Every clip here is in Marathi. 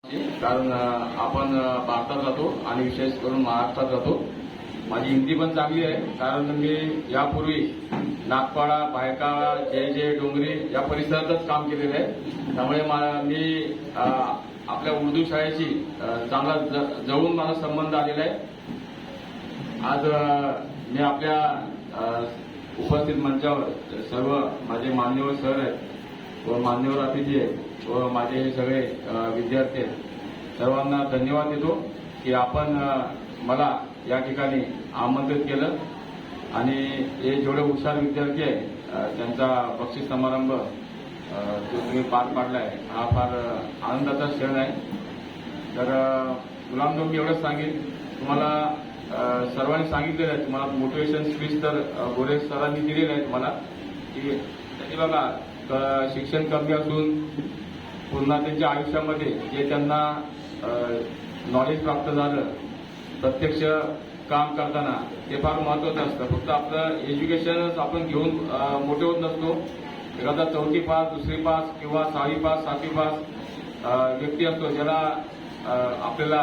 कारण आपण भारतात राहतो आणि विशेष करून महाराष्ट्रात राहतो. माझी हिंदी पण चांगली आहे कारण मी यापूर्वी नागपाडा, भायका, जे डोंगरी या परिसरातच काम केलेलं आहे. त्यामुळे मी आपल्या उर्दू शाळेशी चांगला जवळून मला संबंध आलेला आहे. आज मी आपल्या उपस्थित मंचावर सर्व माझे मान्यवर सर आहेत व मान्यवर अतिथी आहेत व माझे सगळे विद्यार्थी आहेत, सर्वांना धन्यवाद देतो की आपण मला या ठिकाणी आमंत्रित केलं आणि हे जेवढे हुशार विद्यार्थी आहेत त्यांचा बक्षीस समारंभ जो तुम्ही पार पाडलाय हा फार आनंदाचा क्षण आहे. तर गुलाम मी एवढंच सांगेन, तुम्हाला सर्वांनी सांगितलेलं आहे, तुम्हाला मोटिवेशन स्पीच तर गोरे सरांनी दिलेलं आहे तुम्हाला की त्यांनी बघा शिक्षण कमी असून पुन्हा त्यांच्या आयुष्यामध्ये जे त्यांना नॉलेज प्राप्त झालं प्रत्यक्ष काम करताना ते फार महत्वाचं असतं. फक्त आपलं एज्युकेशनच आपण घेऊन मोठे होत नसतो. एखादा 4थी पास, 2री पास किंवा 6वी पास, 7वी पास व्यक्ती असतो ज्याला आपल्याला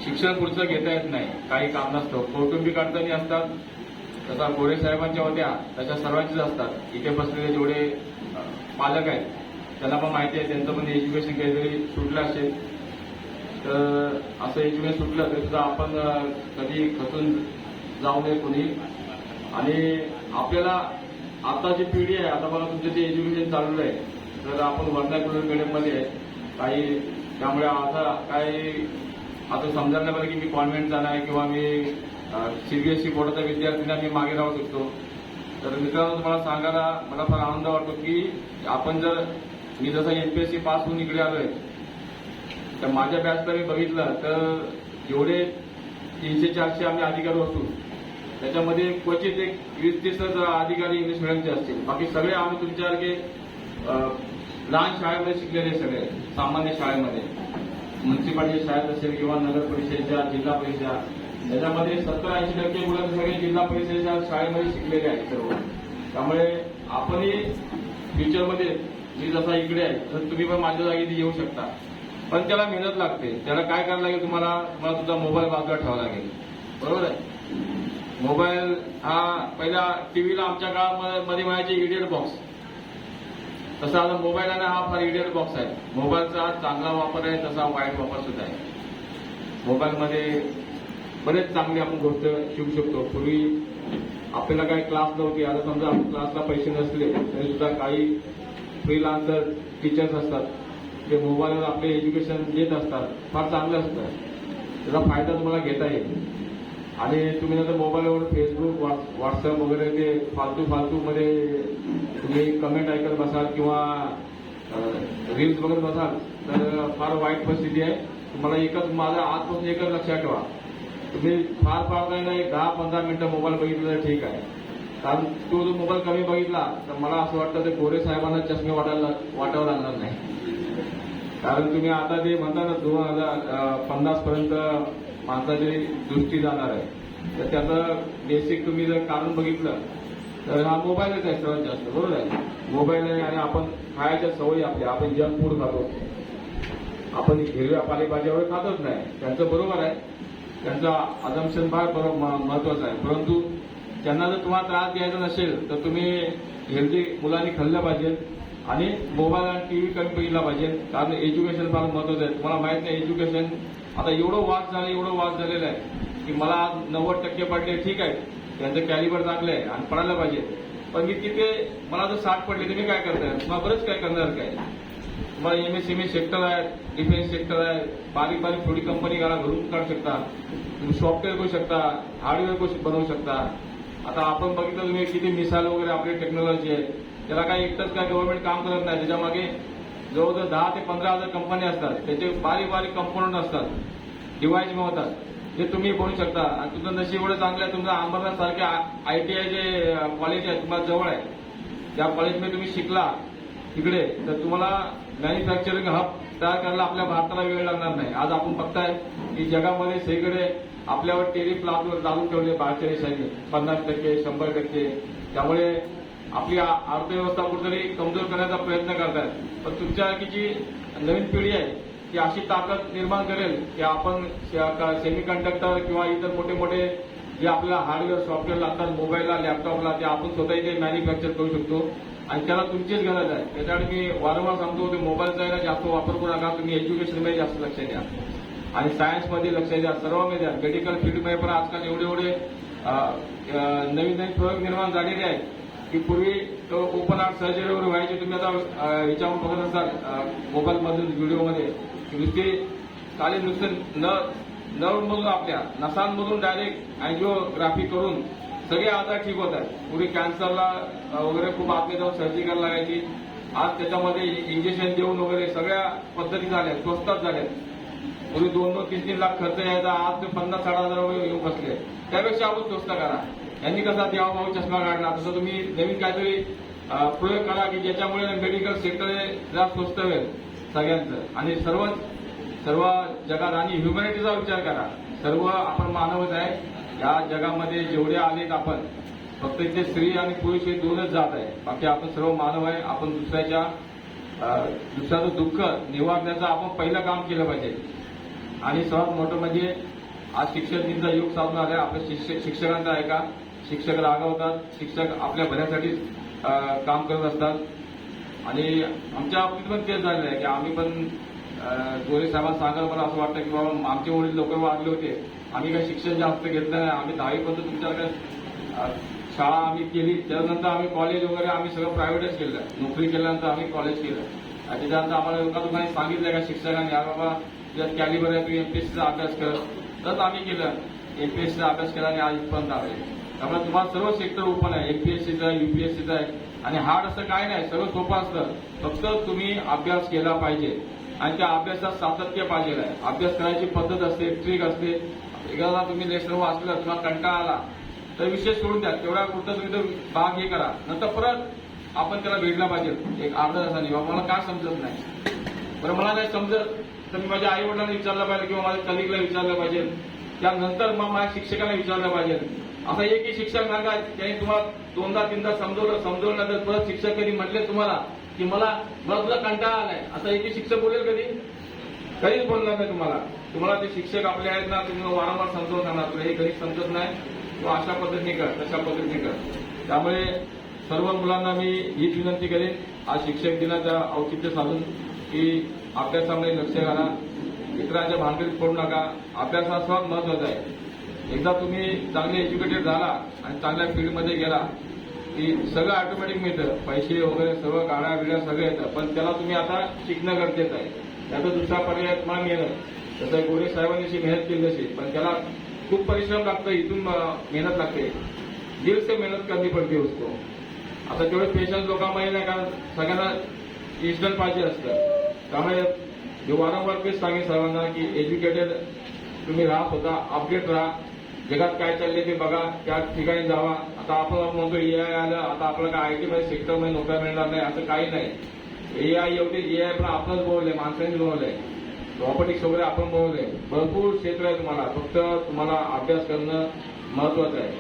शिक्षण पुढचं घेता येत नाही, काही काम नसतं, कौटुंबिक अडचणी असतात. तसा गोरे साहेबांच्या होत्या तशा सर्वांचीच असतात. इथे बसलेले जेवढे पालक आहेत त्यांना पण माहिती आहे त्यांचं पण एज्युकेशन काहीतरी सुटलं असेल, तर असं एज्युकेशन सुटलं तरी सुद्धा आपण कधी खचून जाऊ नये कोणी. आणि आपल्याला आता जी पिढी आहे, आता मला तुमचं जे एज्युकेशन चालू आहे तर आपण वर्णाकुलर मीडियममध्ये काही, त्यामुळे आता समजायला नाही पाहिजे की मी कॉन्व्हेंटचा नाही किंवा मी सीबीएसई बोर्डाचा विद्यार्थ्यांना मी मागे राहू शकतो. तर मित्रांनो तुम्हाला सांगायला मला फार आनंद वाटतो की आपण जर मी जसं एमपीएससी पास होऊन इकडे आलोय तर माझ्या बॅचला मी बघितलं तर जेवढे 300-400 आम्ही अधिकारी होतो त्याच्यामध्ये क्वचित एक 20-30 अधिकारी इंग्लिश मिडियमचे असतील. बाकी सगळे आम्ही तुमच्यासारखे लहान शाळेमध्ये शिकलेले, सगळे सामान्य शाळेमध्ये, म्युन्सिपालिटी शाळेत असेल किंवा नगर परिषदेच्या, जिल्हा परिषद, त्याच्यामध्ये 70-80% मुलं सगळे जिल्हा परिषदेच्या शाळेमध्ये शिकलेले आहेत सर्व. त्यामुळे आपणही फ्युचरमध्ये मी जसा इकडे आहे तर तुम्ही पण माझ्या जागी येऊ शकता. पण त्याला मेहनत लागते. त्याला काय करायला लागेल, तुम्हाला तुमचा मोबाईल बाजूला ठेवावा लागेल. बरोबर आहे. मोबाईल हा पहिला टीव्हीला आमच्या काळामध्ये म्हणायचे इडियट बॉक्स, तसा आता मोबाईल आहे हा फार इडियट बॉक्स आहे. मोबाईलचा चांगला वापर आहे तसा वाईट वापर सुद्धा आहे. मोबाईलमध्ये बरेच चांगले आपण गोष्ट शिकू शकतो. पूर्वी आपल्याला काही क्लास नव्हते, आता समजा आपण क्लासला पैसे नसले तरी सुद्धा काही फ्रीलान्सर टीचर्स असतात, ते मोबाईलवर आपले एज्युकेशन देत असतात. फार चांगलं असतं, त्याचा फायदा तुम्हाला घेता येईल. आणि तुम्ही नंतर मोबाईलवर फेसबुक, व्हॉट्सअप वगैरे ते फालतूमध्ये तुम्ही कमेंट ऐकत बसाल किंवा रील्स बघत बसाल तर फार वाईट परिस्थिती आहे. तुम्हाला माझा आजपासून एकच लक्षात ठेवा, तुम्ही फार नाही 10-15 मिनिटं मोबाईल बघितलं तर ठीक आहे. कारण तो जो मोबाईल कमी बघितला तर मला असं वाटतं ते गोरे साहेबांना चष्मे वाटावं लागणार नाही. कारण तुम्ही आता जे म्हणता ना 2050 पर्यंत माणसाची दृष्टी जाणार आहे, तर त्याचं बेसिक तुम्ही जर कारण बघितलं तर हा मोबाईलच आहे सर्वात जास्त. बरोबर आहे, मोबाईल आहे. आणि आपण खायच्या सवयी आपल्या, आपण जंक फूड खातो, आपण हिरव्या पालेभाज्या वगैरे खातच नाही. त्यांचं बरोबर आहे, त्यांचं अजम्पशन फार महत्वाचं आहे. परंतु त्यांना जर तुम्हाला त्रास द्यायचा नसेल तर तुम्ही हेल्दी मुलांनी खाल्लं पाहिजे आणि मोबाईल आणि टीव्ही कमी बघितला पाहिजे. कारण एज्युकेशन फार महत्वाचं आहे. तुम्हाला माहित नाही एज्युकेशन आता एवढं वाद झालेलं आहे की मला आज 90% पडले, ठीक आहे, त्यांचं कॅलिबर चांगलं आहे आणि पडायला पाहिजे. पण मी तिथे मला जर 60 पडले तुम्ही काय करताय, तुम्हाला बरंच काय करणार काय. तुम्हाला एमएसएमई सेक्टर आहे, डिफेन्स सेक्टर आहे, बारीक थोडी कंपनी घरून काढू शकता, तुम्ही सॉफ्टवेअर करू शकता, हार्डवेअर बनवू शकता. आता आपण बघितलं तुम्ही किती मिसाईल वगैरे आपली टेक्नॉलॉजी आहे, त्याला काही एकटंच काय गव्हर्नमेंट काम करत नाही. त्याच्यामागे जवळजवळ 10 ते 15,000 कंपन्या असतात, त्याचे बारीक कंपोनंट असतात, डिव्हाइस होतात, जे तुम्ही बनवू शकता. आणि तुमचं नशीब एवढं चांगलं आहे, तुमचं अंबरनाथ सारखे ITI जे कॉलेज आहे तुम्हाला जवळ आहे, त्या कॉलेजमध्ये तुम्ही शिकला तिकडे तर तुम्हाला मॅन्युफॅक्चरिंग हब तयार करायला आपल्या भारताला वेळ लागणार नाही. आज आपण बघताय की जगामध्ये सगळीकडे आपल्यावर टेरिफ लादून ठेवले बाहेरच्या देशांनी 50%, 100%. त्यामुळे आपली अर्थव्यवस्था कुठेतरी कमजोर करण्याचा प्रयत्न करतायत. पण तुमच्यासारखी जी नवीन पिढी आहे ती अशी ताकद निर्माण करेल की आपण सेमी कंडक्टर किंवा इतर मोठे मोठे जे आपल्याला हार्डवेअर सॉफ्टवेअर लागतात मोबाईलला लॅपटॉपला ते आपण स्वतः इथे मॅन्युफॅक्चर करू शकतो. आणि त्याला तुमचीच गरज आहे. त्याच्यासाठी मी वारंवार सांगतो की मोबाईलचा आहे ना जास्त वापर करू नका. तुम्ही एज्युकेशनमध्ये जास्त लक्ष द्या आणि सायन्समध्ये लक्ष द्या, सर्वांमध्ये द्या. मेडिकल फील्डमध्ये पण आजकाल एवढे नवीन नवीन प्रयोग निर्माण झालेले आहेत की पूर्वी ओपन हार्ट सर्जरीवर व्हायचे. तुम्ही आता याच्यावर बघत असाल मोबाईलमधून व्हिडिओमध्ये नुसते चालेल नुसतं नर्वमधून आपल्या नसांमधून डायरेक्ट अँजिओग्राफी करून सगळे आजार ठीक होत आहेत. पूर्वी कॅन्सरला वगैरे खूप आतमध्ये जाऊन सर्जरी करायला लागायची. आज त्याच्यामध्ये इंजेक्शन देऊन वगैरे सगळ्या पद्धती झाल्या, स्वस्तात झाल्या. पूर्वी 2-2, 3-3 लाख खर्च यायचा, आज ते 50-60 हजार रुपये येऊन बसले. त्यापेक्षा आपण स्वस्त करा. यांनी कसा देवाभाऊ चष्मा काढला तसं तुम्ही नवीन काहीतरी प्रयोग करा की ज्याच्यामुळे मेडिकल सेक्टर जरा स्वस्त होईल सगळ्यांचं. आणि सर्व जगात आणि ह्युमॅनिटीचा विचार करा. सर्व आपण मानवच आहे. या जगामध्ये जेवढे आलेत आपण फक्त इथे स्त्री आणि पुरुष हे दोनच जात आहे. बाकी आपण सर्व मानव आहे. आपण दुसऱ्याचं दुःख निवारण्याचं आपण पहिलं काम केलं पाहिजे. आणि सर्वात मोठं म्हणजे आज शिक्षक दिनचा योग साधून आलाय. आपल्या शिक्षकांचा आहे का? शिक्षक रागवतात, शिक्षक आपल्या भल्यासाठी काम करत असतात. आणि आमच्या बाबतीत पण तेच झालेलं आहे की आम्ही पण गोरे साहेबांना सांगायला मला असं वाटतं की बाबा आमचे वडील लवकर वाढले होते, आम्ही काही शिक्षण जास्त घेतलं नाही, आम्ही 10वी पर्यंत तुमच्याकडे शाळा आम्ही केली. त्यानंतर आम्ही कॉलेज वगैरे आम्ही सगळं प्रायव्हेटच केलं. नोकरी केल्यानंतर आम्ही कॉलेज केलं. आणि त्याच्यानंतर आम्हाला लोकांनी सांगितलं का शिक्षकांनी या बाबा ज्यात कॅलिबर आहे तुम्ही एमपीएससीचा अभ्यास कर. तर आम्ही केलं, एमपीएससीचा अभ्यास केला आणि आजपर्यंत आले. त्यामुळे तुम्हाला सर्व सेक्टर ओपन आहे. एमपीएससीचं आहे, युपीएससीचं आहे. आणि हार्ड असं काय नाही, सगळं सोपं असतं. फक्त तुम्ही अभ्यास केला पाहिजे आणि त्या अभ्यासात सातत्य पाहिजे आहे. अभ्यास करायची पद्धत असते, ट्रिक असते. एखादा तुम्ही लेसन वाचलं किंवा कंटाळा आला तर विषय सोडून द्या. तेवढ्या पुरतं तुम्ही तो भाग हे करा. नंतर परत आपण त्याला भेटला पाहिजे एक अर्धा तासाने. बाबा मला काय समजत नाही, बरं मला नाही समजत तर मी माझ्या आई वडिलांना विचारलं पाहिजे किंवा माझ्या कलिगला विचारलं पाहिजे. त्यानंतर मग माझ्या शिक्षकांना विचारलं पाहिजे. असं एकही शिक्षक सांगा त्यांनी तुम्हाला 2दा-3दा समजवलं नंतर परत शिक्षक कधी म्हटले तुम्हाला की मला तुला कंटाळा आलाय, असं एकही शिक्षक बोलेल कधीच बोलणार नाही तुम्हाला. तुम्हाला ते शिक्षक आपले आहेत ना, तुम्ही वारंवार समजवून सांगणार तुला हे कधीच समजत नाही, किंवा अशा पद्धतीने कर, तशा पद्धतीने कर. त्यामुळे सर्व मुलांना मी हीच विनंती करेन आज शिक्षक दिनाचं औचित्य साधून की अभ्यासामध्ये लक्ष घाला, इतरांच्या भानगडीत पडू नका. अभ्यास हा सर्वात महत्वाचा आहे. एकदा तुम्ही चांगले एज्युकेटेड झाला आणि चांगल्या फील्डमध्ये गेला की सगळं ऑटोमॅटिक मिळतं. पैसे वगैरे सर्व गाड्या बिड्या सगळं येतं. पण त्याला तुम्ही आता शिकणं गरजेचं आहे. त्याचा दुसरा पर्याय तुम्हाला मेहनत. जसं गोरे साहेबांनी अशी मेहनत केली असेल, पण त्याला खूप परिश्रम लागतं. इथून मेहनत लागते, दिल से मेहनत करनी पडते उसको. आता तेवढे पेशन्स लोकांमध्ये नाही, कारण सगळ्यांना इन्स्टंट पाहिजे असतं. त्यामुळे मी वारंवार तेच सांगेन सर्वांना की एज्युकेटेड तुम्ही राहा, स्वतः अपडेट राहा. जगात काय चालले ते बघा, त्या ठिकाणी जावा. आता आपण म्हणतो एआय आलं, आता आपल्याला काय आयटी मध्ये सेक्टरमध्ये नोकऱ्या मिळणार नाही असं काही नाही. एआय एआय पण आपणच बनवलंय, माणसांनी बनवलंय. रॉबोटिक्स वगैरे आपण बनवलंय. भरपूर क्षेत्र आहे तुम्हाला, फक्त तुम्हाला अभ्यास करणं महत्वाचं आहे.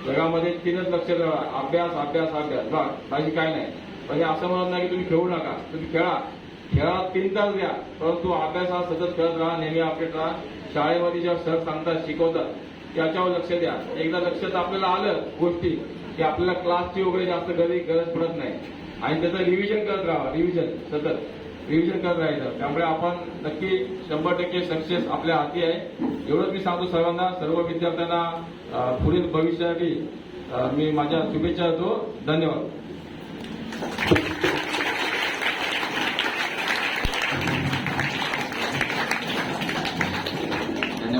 जगामध्ये 3च लक्ष ठेवा, अभ्यास अभ्यास अभ्यास, बाकी काय नाही. म्हणजे असं म्हणत नाही की तुम्ही खेळू नका, तुम्ही खेळात 3 तास द्या, परंतु अभ्यास हा सतत करत राहा, नेहमी अपडेट राहा. शाळेमध्ये जेव्हा सर सांगतात, शिकवतात त्याच्यावर लक्ष द्या. एकदा लक्षात आपल्याला आलं गोष्टी की आपल्याला क्लासची वगैरे जास्त गरज पडत नाही आणि त्याचं रिव्हिजन करत राहा. सतत रिव्हिजन करत राहायचं. त्यामुळे आपण नक्की 100% सक्सेस आपल्या हाती आहे. एवढंच मी सांगतो सर्वांना, सर्व विद्यार्थ्यांना पुढील भविष्यासाठी मी माझ्या शुभेच्छा देतो. धन्यवाद.